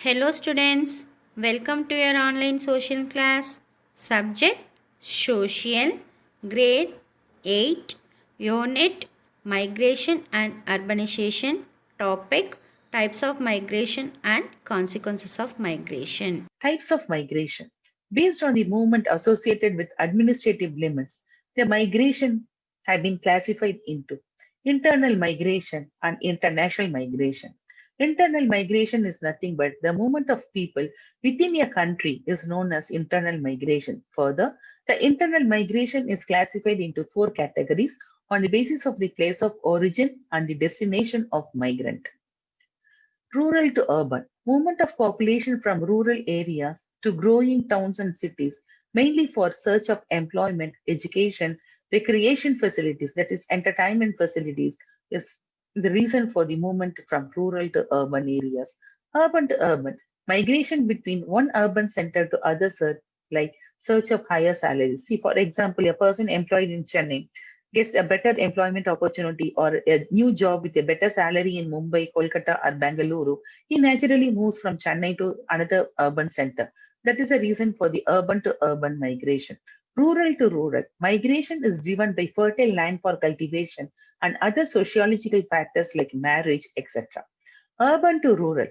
Hello students, welcome to your online social class. Subject Social, Grade 8, Unit Migration and Urbanization. Topic Types of Migration and Consequences of Migration. Types of migration. Based on the movement associated with administrative limits, the migration have been classified into internal migration and international migration. Internal migration is nothing but the movement of people within a country is known as internal migration. Further, the internal migration is classified into four categories on the basis of the place of origin and the destination of migrant. Rural to urban. Movement of population from rural areas to growing towns and cities, mainly for search of employment, education, recreation facilities, that is entertainment facilities, is the reason for the movement from rural to urban areas. Urban to urban. Migration between one urban center to other search, like search of higher salaries. See, for example, a person employed in Chennai gets a better employment opportunity or a new job with a better salary in Mumbai, Kolkata, or Bangalore, he naturally moves from Chennai to another urban center. That is the reason for the urban to urban migration. Rural to rural. Migration is driven by fertile land for cultivation and other sociological factors like marriage, etc. Urban to rural.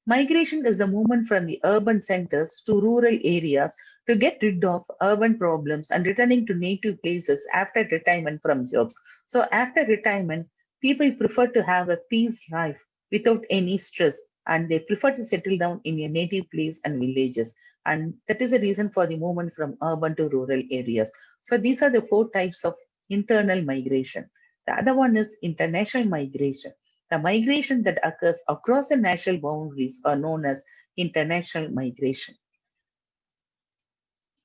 Migration is the movement from the urban centers to rural areas to get rid of urban problems and returning to native places after retirement from jobs. So, after retirement, people prefer to have a peace life without any stress and they prefer to settle down in a native place and villages. And that is the reason for the movement from urban to rural areas. So, these are the four types of internal migration. The other one is international migration. The migration that occurs across the national boundaries are known as international migration.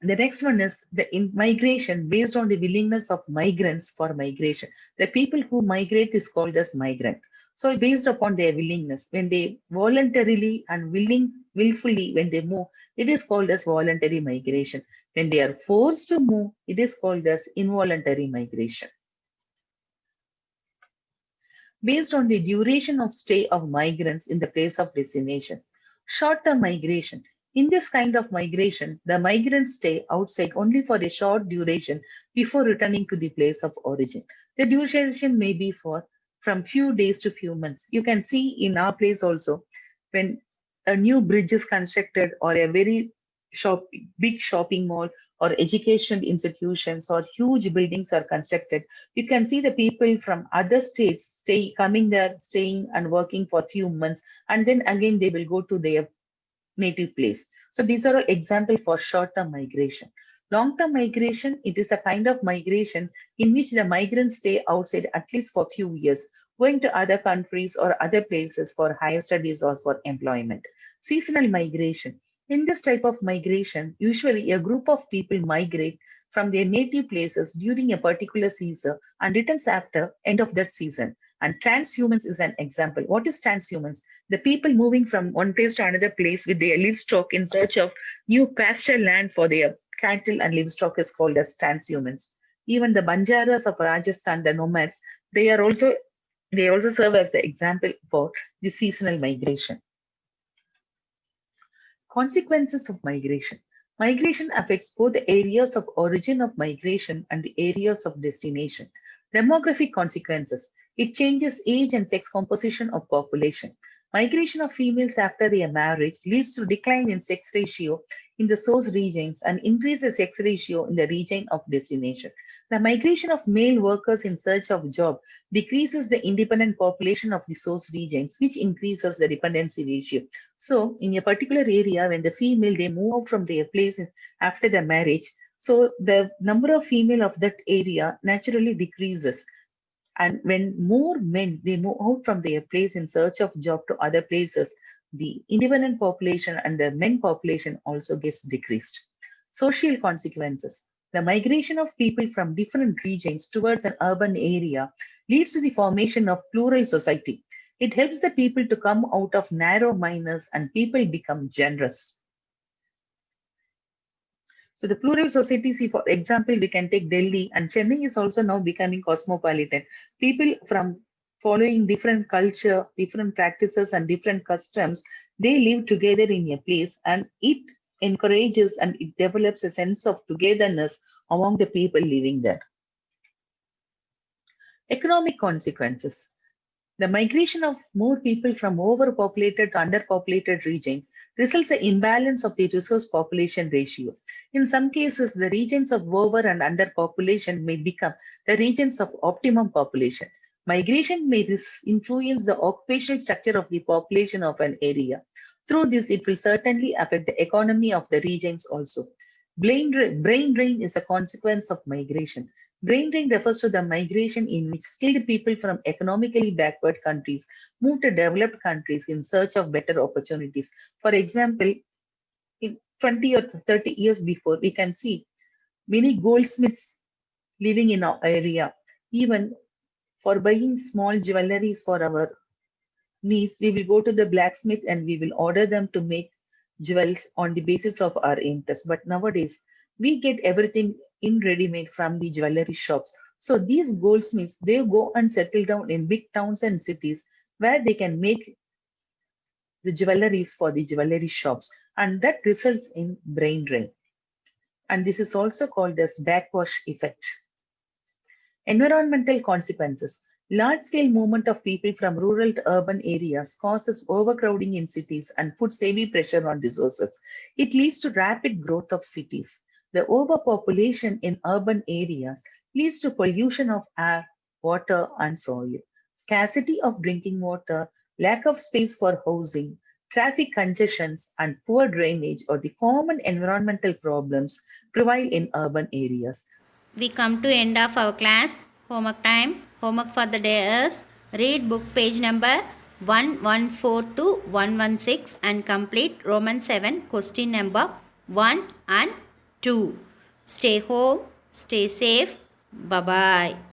The next one is the migration based on the willingness of migrants for migration. The people who migrate is called as migrant. So based upon their willingness, when they voluntarily and willfully when they move, it is called as voluntary migration. When they are forced to move, it is called as involuntary migration. Based on the duration of stay of migrants in the place of destination. Short-term migration. In this kind of migration, the migrants stay outside only for a short duration before returning to the place of origin. The duration may be for from few days to few months. You can see in our place also, when a new bridge is constructed or a very big shopping mall or education institutions or huge buildings are constructed, you can see the people from other states coming there, staying and working for a few months, and then again they will go to their native place. So these are examples for short-term migration. Long-term migration, it is a kind of migration in which the migrants stay outside at least for a few years, going to other countries or other places for higher studies or for employment. Seasonal migration. In this type of migration, usually a group of people migrate from their native places during a particular season and returns after end of that season. And transhumans is an example. What is transhumans? The people moving from one place to another place with their livestock in search of new pasture land for their cattle and livestock is called as transhumans. Even the Banjaras of Rajasthan, the nomads, they also serve as the example for the seasonal migration. Consequences of migration. Migration affects both the areas of origin of migration and the areas of destination. Demographic consequences. It changes age and sex composition of population. Migration of females after their marriage leads to decline in sex ratio in the source regions and increase the sex ratio in the region of destination. The migration of male workers in search of job decreases the independent population of the source regions, which increases the dependency ratio. So in a particular area, when the female, they move out from their place after the marriage, so the number of female of that area naturally decreases. And when more men, they move out from their place in search of job to other places, the independent population and the men population also gets decreased. Social consequences. The migration of people from different regions towards an urban area leads to the formation of plural society. It helps the people to come out of narrow minds and people become generous. So the plural society, see, for example, we can take Delhi and Chennai is also now becoming cosmopolitan. People from following different culture, different practices, and different customs, they live together in a place, and it encourages and it develops a sense of togetherness among the people living there. Economic consequences. The migration of more people from overpopulated to underpopulated regions results in imbalance of the resource population ratio. In some cases, the regions of over and underpopulation may become the regions of optimum population. Migration may influence the occupational structure of the population of an area. Through this, it will certainly affect the economy of the regions also. Brain drain is a consequence of migration. Brain drain refers to the migration in which skilled people from economically backward countries move to developed countries in search of better opportunities. For example, in 20 or 30 years before, we can see many goldsmiths living in our area. Even for buying small jewelries for our needs, we will go to the blacksmith and we will order them to make jewels on the basis of our interest. But nowadays, we get everything in ready-made from the jewelry shops. So these goldsmiths, they go and settle down in big towns and cities where they can make the jewelries for the jewelry shops, and that results in brain drain. And this is also called as backwash effect. Environmental consequences. Large-scale movement of people from rural to urban areas causes overcrowding in cities and puts heavy pressure on resources. It leads to rapid growth of cities. The overpopulation in urban areas leads to pollution of air, water, and soil. Scarcity of drinking water, lack of space for housing, traffic congestions, and poor drainage are the common environmental problems prevail in urban areas. We come to end of our class. Homework time. Homework for the day is read book page number 114 to 116 and complete Roman 7 question number 1 and 2. Stay home, stay safe. Bye-bye.